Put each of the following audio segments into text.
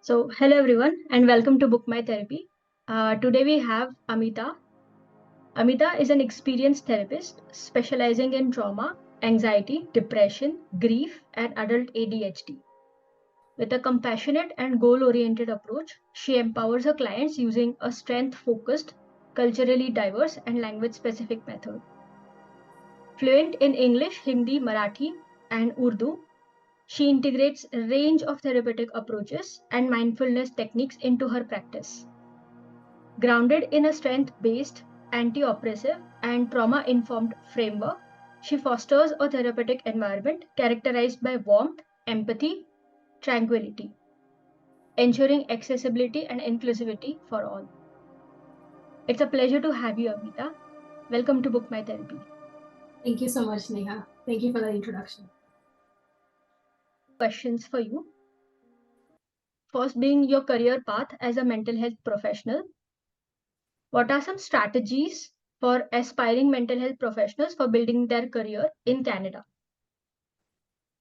Hello everyone, and welcome to Book My Therapy. Today we have Amita. Amita is an experienced therapist specializing in trauma, anxiety, depression, grief, and adult ADHD. With a compassionate and goal oriented approach, she empowers her clients using a strength focused, culturally diverse, and language specific method. Fluent in English, Hindi, Marathi, and Urdu, she integrates a range of therapeutic approaches and mindfulness techniques into her practice. Grounded in a strength based, anti oppressive, and trauma informed framework, she fosters a therapeutic environment characterized by warmth, empathy, tranquility, ensuring accessibility and inclusivity for all. It's a pleasure to have you, Amita. Welcome to Book My Therapy. Thank you so much, Neha. Thank you for the introduction. Questions for you. First, being your career path as a mental health professional, what are some strategies for aspiring mental health professionals for building their career in Canada?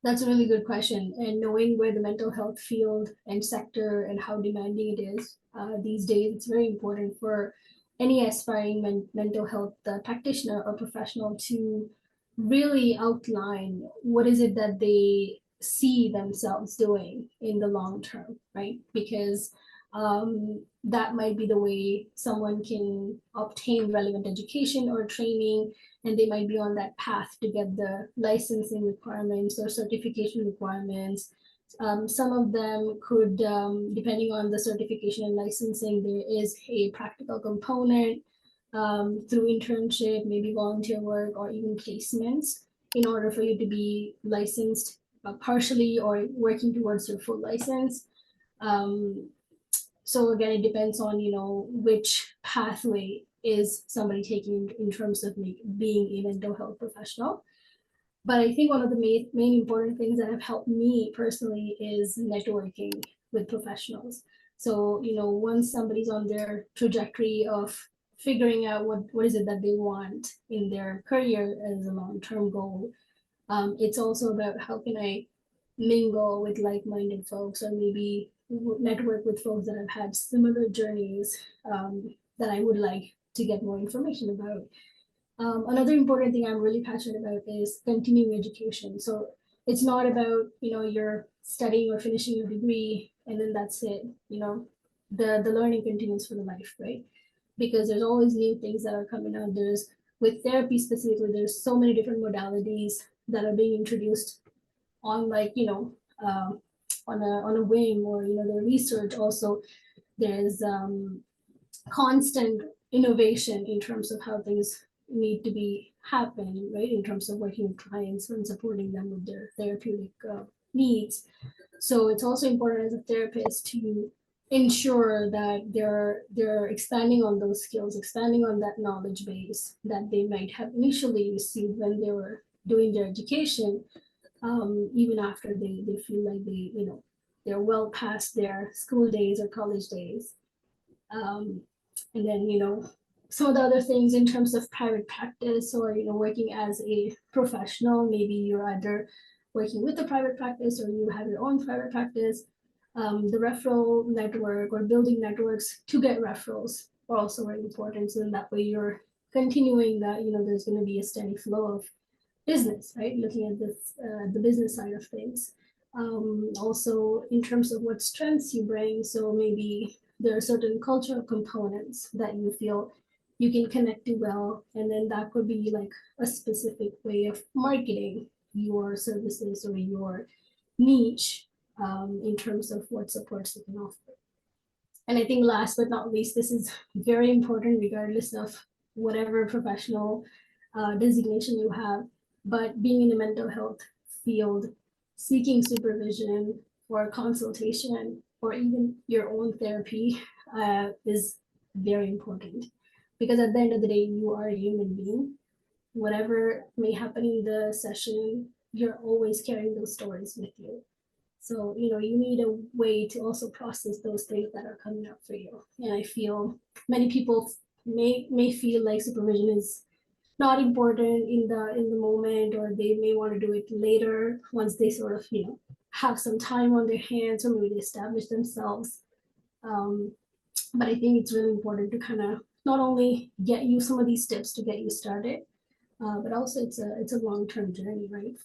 That's a really good question. And knowing where the mental health field and sector and how demanding it is these days, it's very important for any aspiring mental health practitioner or professional to really outline what is it that they see themselves doing in the long term, right? Because that might be the way someone can obtain relevant education or training, and they might be on that path to get the licensing requirements or certification requirements. Some of them could, depending on the certification and licensing, there is a practical component through internship, maybe volunteer work, or even placements in order for you to be licensed partially or working towards your full license. Um, so again, it depends on which pathway is somebody taking in terms of being a mental health professional. But I think one of the main important things that have helped me personally is networking with professionals. So once somebody's on their trajectory of figuring out what is it that they want in their career as a long-term goal, it's also about how can I mingle with like-minded folks, or maybe network with folks that have had similar journeys that I would like to get more information about. Another important thing I'm really passionate about is continuing education. So it's not about you're studying or finishing your degree and then that's it. The learning continues for the life, right? Because there's always new things that are coming out. There's with therapy specifically, there's so many different modalities that are being introduced on on a whim, or the research also. There's constant innovation in terms of how things need to be happening, right? In terms of working with clients and supporting them with their therapeutic needs. So it's also important as a therapist to ensure that they're expanding on those skills, expanding on that knowledge base that they might have initially received when they were doing their education, even after they feel like they're well past their school days or college days. Um, and then some of the other things in terms of private practice, or working as a professional, maybe you're either working with a private practice or you have your own private practice. The referral network or building networks to get referrals are also very important. So in that way you're continuing that, there's going to be a steady flow of business, right? Looking at this, the business side of things. Also in terms of what strengths you bring. So maybe there are certain cultural components that you feel you can connect to well, and then that could be like a specific way of marketing your services or your niche, in terms of what supports you can offer. And I think last but not least, this is very important regardless of whatever professional designation you have, but being in the mental health field, seeking supervision or consultation or even your own therapy is very important, because at the end of the day, you are a human being. Whatever may happen in the session, you're always carrying those stories with you. So, you need a way to also process those things that are coming up for you. And I feel many people may feel like supervision is not important in the moment, or they may want to do it later once they sort of have some time on their hands or maybe they establish themselves. But I think it's really important to kind of not only get you some of these tips to get you started, but also it's a long-term journey, right,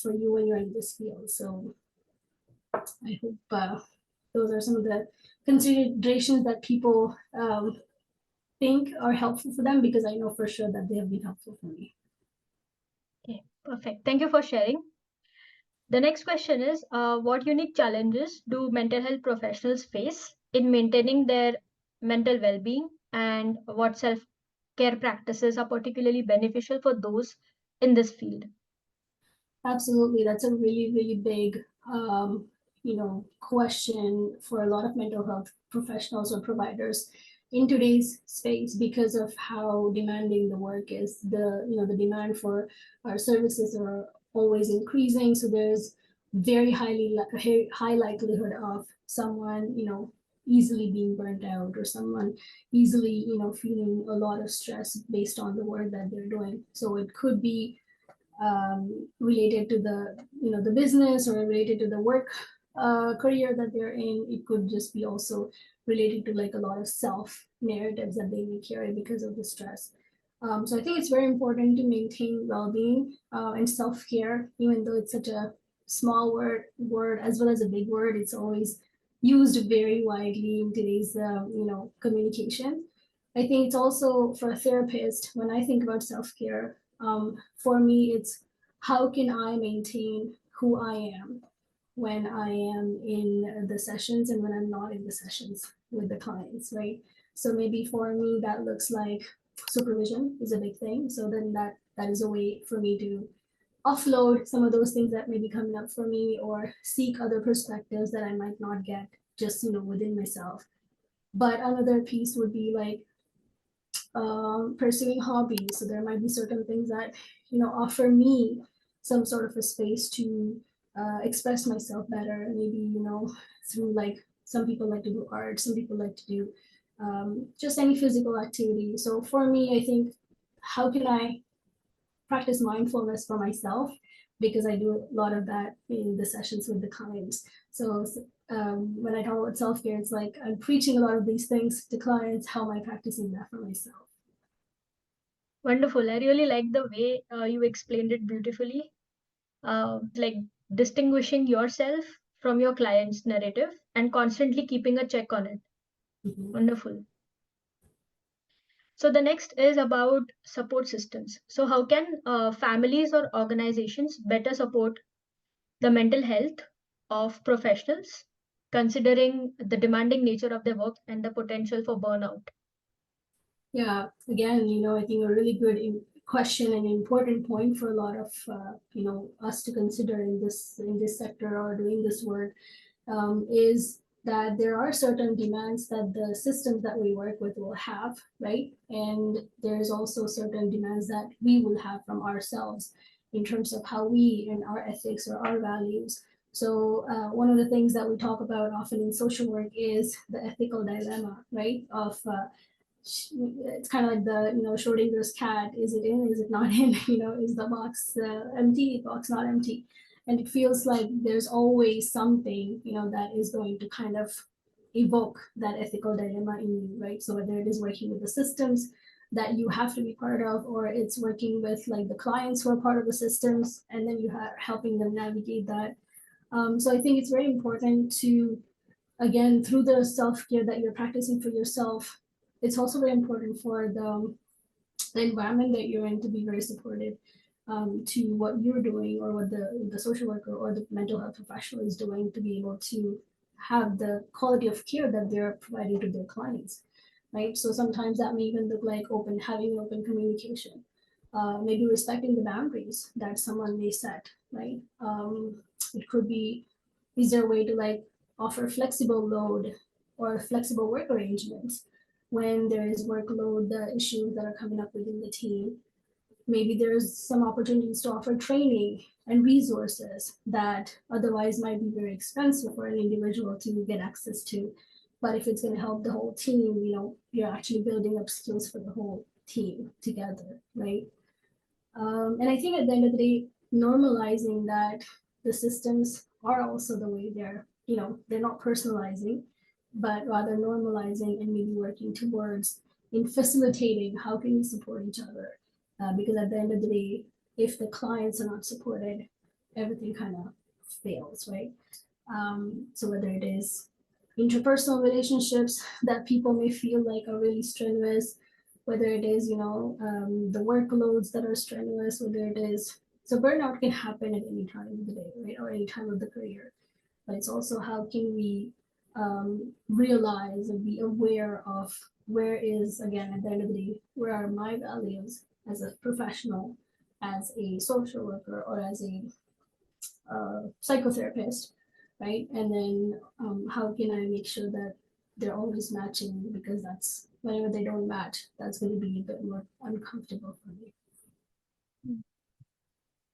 for you when you're in this field. So I hope those are some of the considerations that people think are helpful for them, because I know for sure that they have been helpful for me. Okay, perfect. Thank you for sharing. The next question is, what unique challenges do mental health professionals face in maintaining their mental well-being, and what self-care practices are particularly beneficial for those in this field? Absolutely, that's a really, really big, question for a lot of mental health professionals or providers in today's space, because of how demanding the work is. The demand for our services are always increasing, so there's very high likelihood of someone, easily being burnt out, or someone easily, feeling a lot of stress based on the work that they're doing. So it could be related to the business, or related to the work career that they're in. It could just be also related to like a lot of self narratives that they may carry because of the stress. So I think it's very important to maintain well-being and self-care, even though it's such a small word as well as a big word. It's always used very widely in today's communication. I think it's also for a therapist, when I think about self-care, for me, it's how can I maintain who I am when I am in the sessions and when I'm not in the sessions with the clients, right? So maybe for me, that looks like supervision is a big thing. So then that is a way for me to offload some of those things that may be coming up for me, or seek other perspectives that I might not get just within myself. But another piece would be like pursuing hobbies. So there might be certain things that offer me some sort of a space to express myself better. Maybe through, like, some people like to do art, some people like to do just any physical activity. So for me, I think, how can I practice mindfulness for myself, because I do a lot of that in the sessions with the clients. So when I talk about self-care, it's like I'm preaching a lot of these things to clients. How am I practicing that for myself? Wonderful. I really like the way you explained it beautifully, like distinguishing yourself from your client's narrative and constantly keeping a check on it. Mhm. Wonderful. So the next is about support systems. So how can families or organizations better support the mental health of professionals, considering the demanding nature of their work and the potential for burnout? Yeah, again, I think a really good question and important point for a lot of us to consider in this sector or doing this work, is that there are certain demands that the systems that we work with will have, right? And there's also certain demands that we will have from ourselves in terms of how we and our ethics or our values. So one of the things that we talk about often in social work is the ethical dilemma, right? Of it's kind of like the Schrodinger's cat. Is it in? Is it not in? Is the box empty? Box not empty? And it feels like there's always something that is going to kind of evoke that ethical dilemma in you, right? So whether it is working with the systems that you have to be part of, or it's working with like the clients who are part of the systems, and then you are helping them navigate that. So I think it's very important to, again, through the self-care that you're practicing for yourself, it's also very important for the environment that you're in to be very supportive to what you're doing, or what the social worker or the mental health professional is doing, to be able to have the quality of care that they're providing to their clients, right? So sometimes that may even look like having open communication, maybe respecting the boundaries that someone may set, right? It could be, is there a way to like offer flexible load or flexible work arrangements when there is workload, the issues that are coming up within the team? Maybe there's some opportunities to offer training and resources that otherwise might be very expensive for an individual to get access to. But if it's going to help the whole team, you're actually building up skills for the whole team together, right? And I think at the end of the day, normalizing that the systems are also the way they're not personalizing, but rather normalizing and maybe working towards in facilitating how can we support each other. Because at the end of the day, if the clients are not supported, everything kind of fails, right? So whether it is interpersonal relationships that people may feel like are really strenuous, whether it is, the workloads that are strenuous, whether it is, so burnout can happen at any time of the day, right? Or any time of the career. But it's also how can we realize and be aware of where is, again, at the end of the day, where are my values as a professional, as a social worker, or as a psychotherapist, right? And then how can I make sure that they're always matching, because that's whenever they don't match, that's going to be a bit more uncomfortable for me.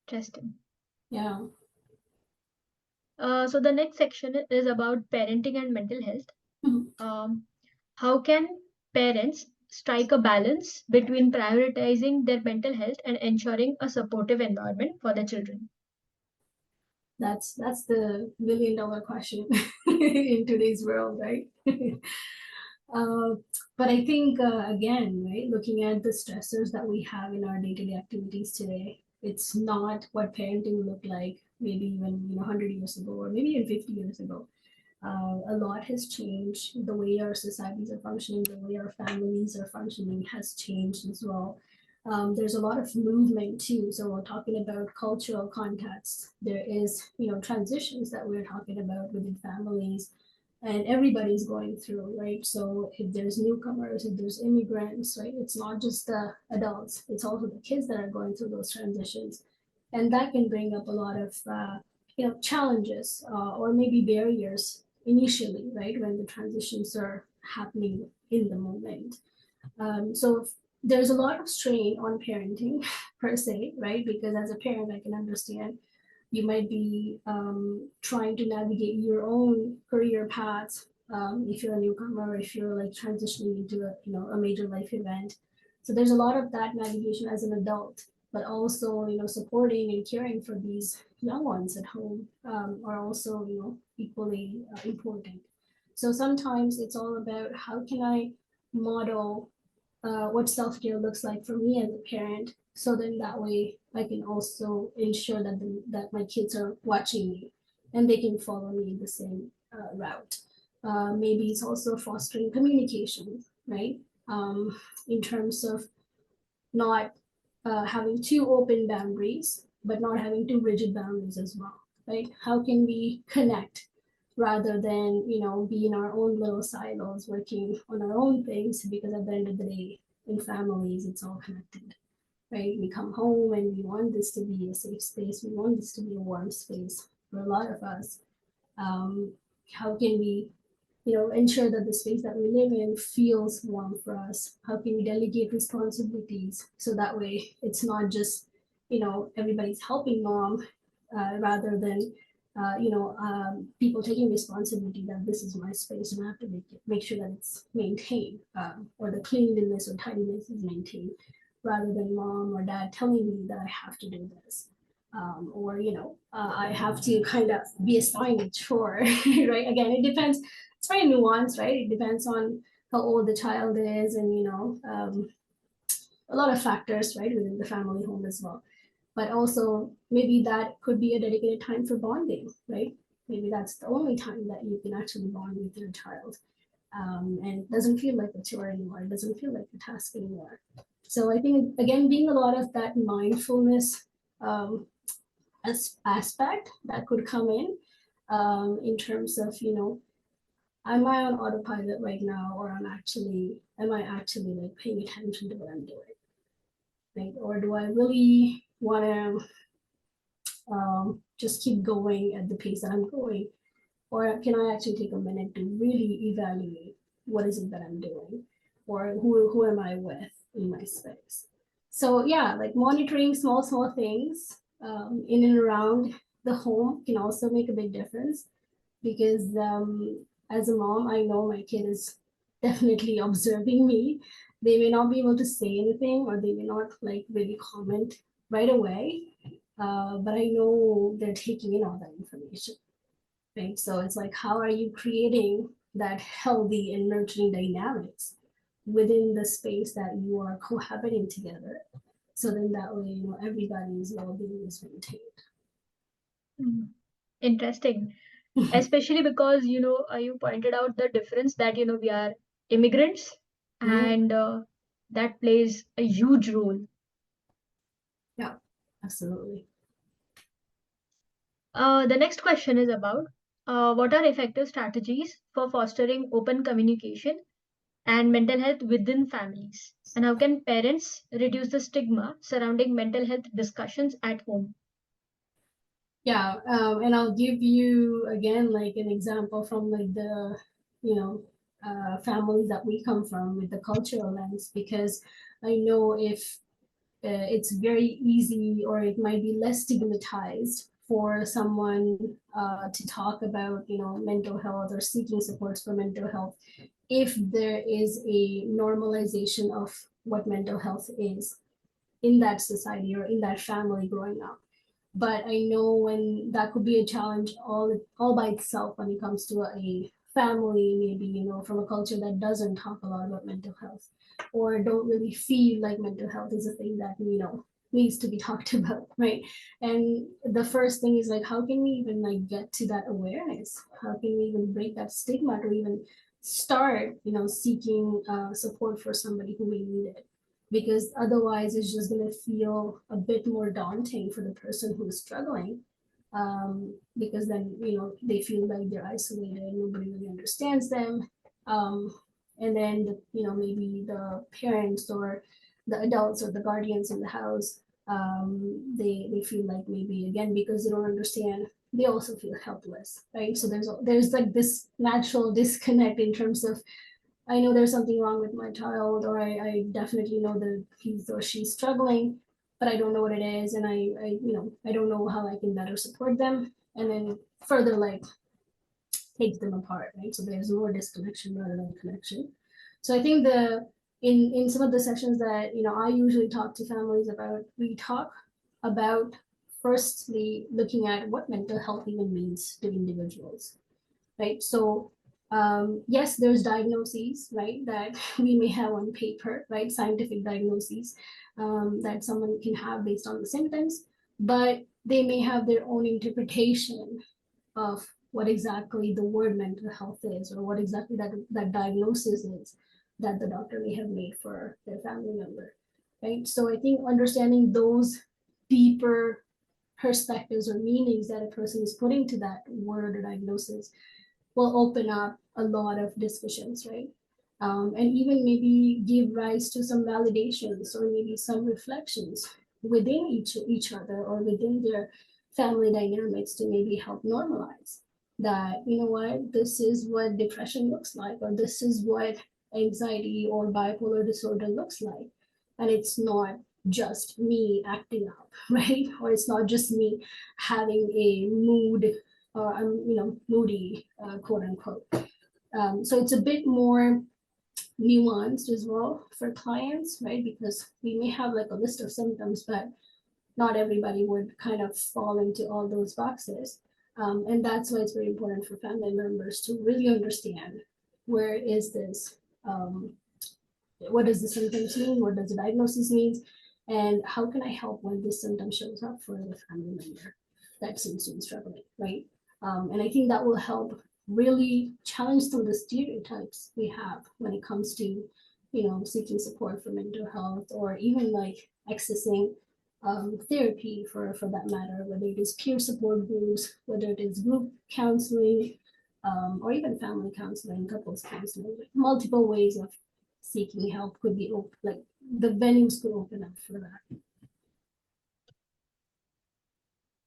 Interesting. Yeah. So the next section is about parenting and mental health. Mhm. How can parents strike a balance between prioritizing their mental health and ensuring a supportive environment for their children? That's the $1 million question in today's world, right? uh, but I think again, right, looking at the stressors that we have in our day-to-day activities today, it's not what parenting looked like maybe even 100 years ago, or maybe even 50 years ago. A lot has changed. The way our societies are functioning, the way our families are functioning has changed as well. There's a lot of movement too. So we're talking about cultural contexts. There is, transitions that we're talking about within families, and everybody's going through, right? So if there's newcomers, if there's immigrants, right, it's not just the adults, it's also the kids that are going through those transitions. And that can bring up a lot of, challenges or maybe barriers initially, right, when the transitions are happening in the moment. So there's a lot of strain on parenting per se, right? Because as a parent, I can understand you might be trying to navigate your own career path if you're a newcomer, if you're like transitioning into a major life event. So there's a lot of that navigation as an adult, but also supporting and caring for these young ones at home are also equally important. So sometimes it's all about how can I model what self-care looks like for me as a parent, so then that way I can also ensure that my kids are watching me and they can follow me in the same route. Maybe it's also fostering communication, right? In terms of not having too open boundaries, but not having too rigid boundaries as well, right? How can we connect rather than, be in our own little silos, working on our own things? Because at the end of the day, in families, it's all connected, right? We come home and we want this to be a safe space. We want this to be a warm space for a lot of us. How can we ensure that the space that we live in feels warm for us? How can we delegate responsibilities so that way it's not just, everybody's helping mom, rather than, people taking responsibility that this is my space and I have to make sure that it's maintained, or the cleanliness or tidiness is maintained, rather than mom or dad telling me that I have to do this. Or I have to kind of be assigned a chore, right? Again, it depends. It's very nuanced, right? It depends on how old the child is, and a lot of factors, right, within the family home as well. But also maybe that could be a dedicated time for bonding, right? Maybe that's the only time that you can actually bond with your child, and it doesn't feel like a chore anymore. It doesn't feel like a task anymore. So I think again, being a lot of that mindfulness aspect that could come in terms of am I on autopilot right now, or am I actually like paying attention to what I'm doing, right? Or do I really want to just keep going at the pace that I'm going, or can I actually take a minute to really evaluate what is it that I'm doing, or who am I with in my space? So yeah, like monitoring small things in and around the home can also make a big difference, because as a mom, I know my kid is definitely observing me. They may not be able to say anything, or they may not like really comment right away, but I know they're taking in all that information. right? So it's like, how are you creating that healthy and nurturing dynamics within the space that you are cohabiting together? So then that way, everybody's well-being is maintained. Mm. Interesting. Especially because, you pointed out the difference that, we are immigrants, Mhm. and that plays a huge role. Yeah, absolutely. The next question is about what are effective strategies for fostering open communication and mental health within families? And how can parents reduce the stigma surrounding mental health discussions at home? Yeah, and I'll give you again like an example from like the you know families that we come from with the cultural lens, because I know if it's very easy, or it might be less stigmatized for someone to talk about mental health or seeking supports for mental health if there is a normalization of what mental health is in that society or in that family growing up. But I know when that could be a challenge all by itself when it comes to a family, maybe from a culture that doesn't talk a lot about mental health, or don't really feel like mental health is a thing that needs to be talked about, right? And the first thing is like, how can we even like get to that awareness? How can we even break that stigma to even start seeking support for somebody who may need it? Because otherwise it's just going to feel a bit more daunting for the person who is struggling, because then they feel like they're isolated, nobody really understands them, um, and then maybe the parents or the adults or the guardians in the house, they feel like maybe again because they don't understand, they also feel helpless, right? So there's like this natural disconnect in terms of, I know there's something wrong with my child, or I definitely know that he's or she's struggling, but I don't know what it is, and I don't know how I can better support them, and then further like take them apart, right? So there's more disconnection rather than connection. So I think in some of the sessions that I usually talk to families about, we talk about firstly looking at what mental health even means to individuals, right? So yes, there's diagnoses, right, that we may have on paper, right, scientific diagnoses that someone can have based on the symptoms, but they may have their own interpretation of what exactly the word mental health is, or what exactly that diagnosis is that the doctor may have made for their family member, right? So I think understanding those deeper perspectives or meanings that a person is putting to that word or diagnosis will open up a lot of discussions, right? And even maybe give rise to some validations or maybe some reflections within each other or within their family dynamics to maybe help normalize that, what, this is what depression looks like, or this is what anxiety or bipolar disorder looks like. And it's not just me acting up, right? Or it's not just me having a mood, or I'm moody, quote unquote. So it's a bit more nuanced as well for clients, right? Because we may have like a list of symptoms, but not everybody would kind of fall into all those boxes. And that's why it's very important for family members to really understand, where is this, what does the symptoms mean, what does the diagnosis mean, and how can I help when this symptom shows up for the family member that seems to be struggling, right? And I think that will help really challenge some of the stereotypes we have when it comes to, seeking support for mental health, or even like accessing therapy for that matter, whether it is peer support groups, whether it is group counseling, or even family counseling, couples counseling, multiple ways of seeking help could be open, like the venues could open up for that.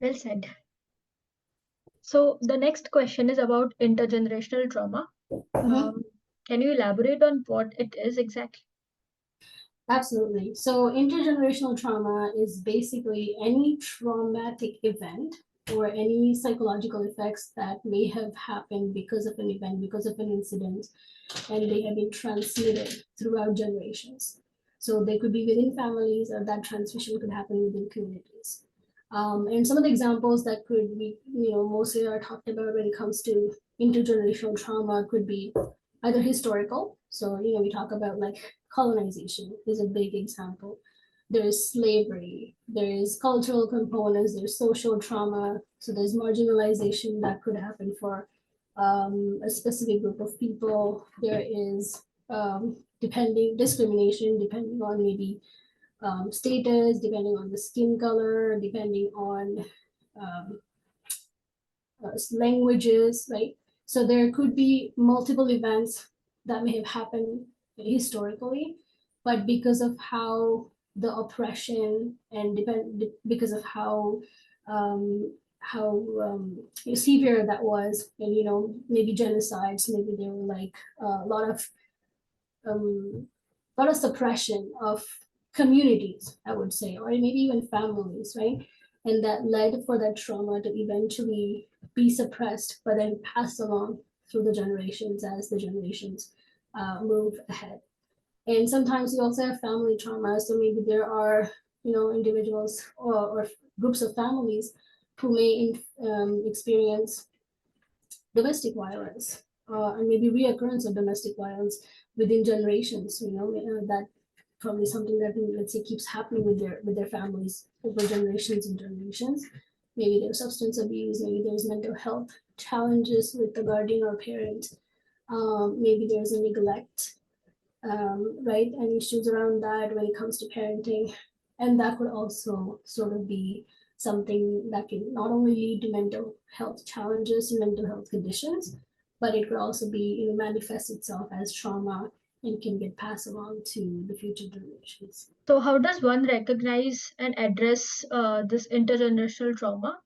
Well said. So the next question is about intergenerational trauma. Mhm. Um, can you elaborate on what it is exactly? Absolutely. So intergenerational trauma is basically any traumatic event or any psychological effects that may have happened because of an event, because of an incident, and they have been transmitted throughout generations. So they could be within families, or that transmission could happen within communities. And some of the examples that could be, mostly are talked about when it comes to intergenerational trauma could be either historical. So, we talk about like colonization is a big example. There's slavery, there's cultural components, there's social trauma. So there's marginalization that could happen for a specific group of people. There is depending discrimination depending on maybe status, depending on the skin color, depending on um, languages, right? So there could be multiple events that may have happened historically, but because of how the oppression and because of how severe that was, and maybe genocides, maybe there were like a um, lot of suppression of communities, I would say, or maybe even families, right? And that led for that trauma to eventually be suppressed, but then passed along through the generations as the generations move ahead. And sometimes we also have family trauma. So maybe there are, individuals or groups of families who may experience domestic violence and maybe reoccurrence of domestic violence within generations. That probably something that, let's say, keeps happening with their families over generations and generations. Maybe there's substance abuse, maybe there's mental health challenges with the guardian or parent, maybe there's a neglect, right, and issues around that when it comes to parenting. And that could also sort of be something that can not only lead to mental health challenges and mental health conditions, but it could also be, manifest itself as trauma and can get passed along to the future generations. So, how does one recognize and address this intergenerational trauma?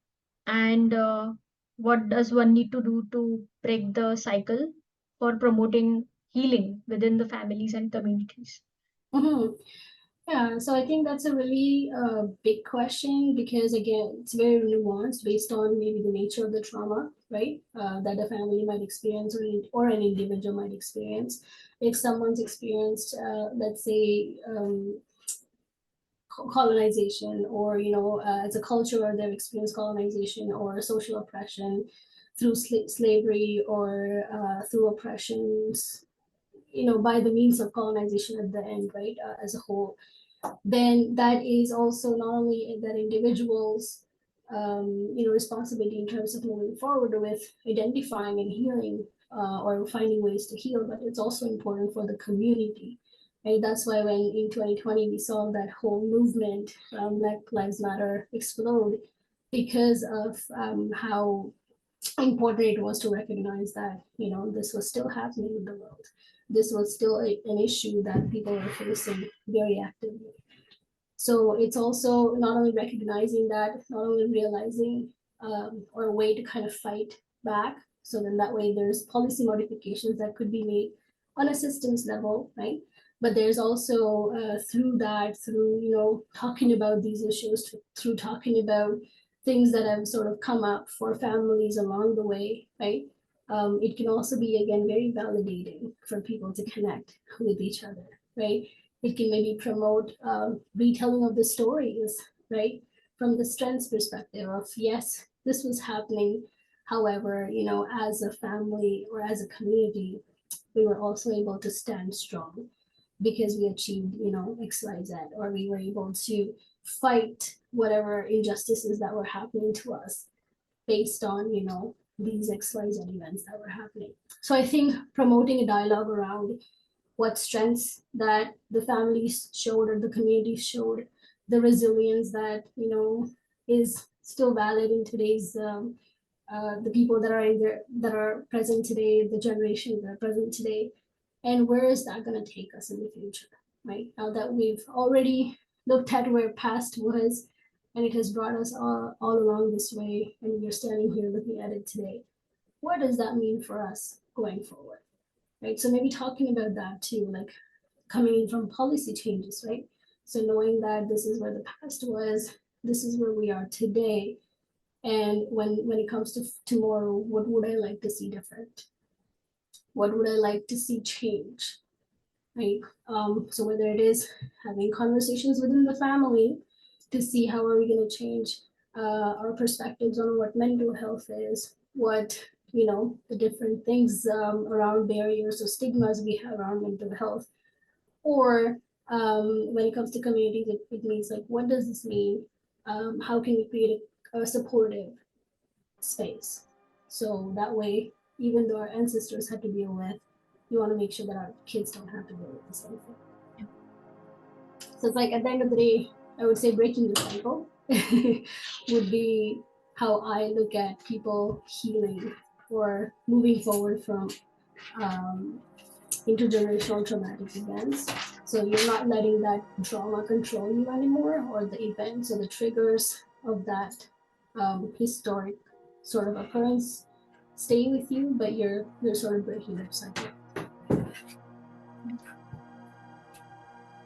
And what does one need to do to break the cycle for promoting healing within the families and communities? Mhm. Yeah, so I think that's a really big question because, again, it's very nuanced based on maybe the nature of the trauma, right? That a family might experience or an individual might experience. If someone's experienced, let's say, colonization, or, as a culture where they've experienced colonization or social oppression through slavery or through oppressions, by the means of colonization at the end, right, as a whole, then that is also not only that individual's responsibility in terms of moving forward with identifying and healing or finding ways to heal, but it's also important for the community. Right? That's why when in 2020 we saw that whole movement, Black Lives Matter, explode because of how important it was to recognize that this was still happening in the world. This was still an issue that people were facing very actively. So it's also not only recognizing that, not only realizing or a way to kind of fight back. So then that way there's policy modifications that could be made on a systems level, right? But there's also through that, through talking about these issues, through talking about things that have sort of come up for families along the way, right? It can also be, again, very validating for people to connect with each other, right? It can maybe promote retelling of the stories, right? From the strengths perspective of, yes, this was happening. However, as a family or as a community, we were also able to stand strong because we achieved, XYZ, or we were able to fight whatever injustices that were happening to us based on, these XYZ events that were happening. So I think promoting a dialogue around what strengths that the families showed or the community showed, the resilience that is still valid in today's the people that are in there that are present today, the generations that are present today, and where is that going to take us in the future, right? Now that we've already looked at where past was, and it has brought us all along this way, and we're standing here looking at it today. What does that mean for us going forward? Right? So maybe talking about that too, like coming in from policy changes, right? So knowing that this is where the past was, this is where we are today, and when it comes to tomorrow, what would I like to see different? What would I like to see change? Right? So whether it is having conversations within the family to see how are we going to change our perspectives on what mental health is, what, the different things around barriers or stigmas we have around mental health. Or when it comes to communities, it means like, what does this mean? How can we create a supportive space? So that way, even though our ancestors had to deal with, we want to make sure that our kids don't have to deal with the same thing. Yeah. So it's like, at the end of the day, I would say breaking the cycle would be how I look at people healing or moving forward from intergenerational traumatic events. So you're not letting that trauma control you anymore, or the events or the triggers of that historic sort of occurrence stay with you, but you're sort of breaking the cycle.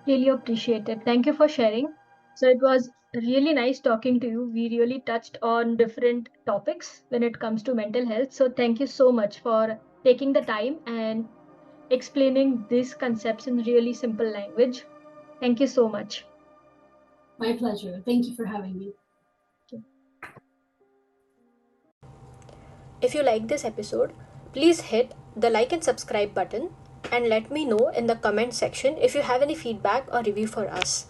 Really appreciate it. Thank you for sharing. So it was really nice talking to you. We really touched on different topics when it comes to mental health. So thank you so much for taking the time and explaining these concepts in really simple language. Thank you so much. My pleasure. Thank you for having me. If you like this episode, please hit the like and subscribe button and let me know in the comment section if you have any feedback or review for us.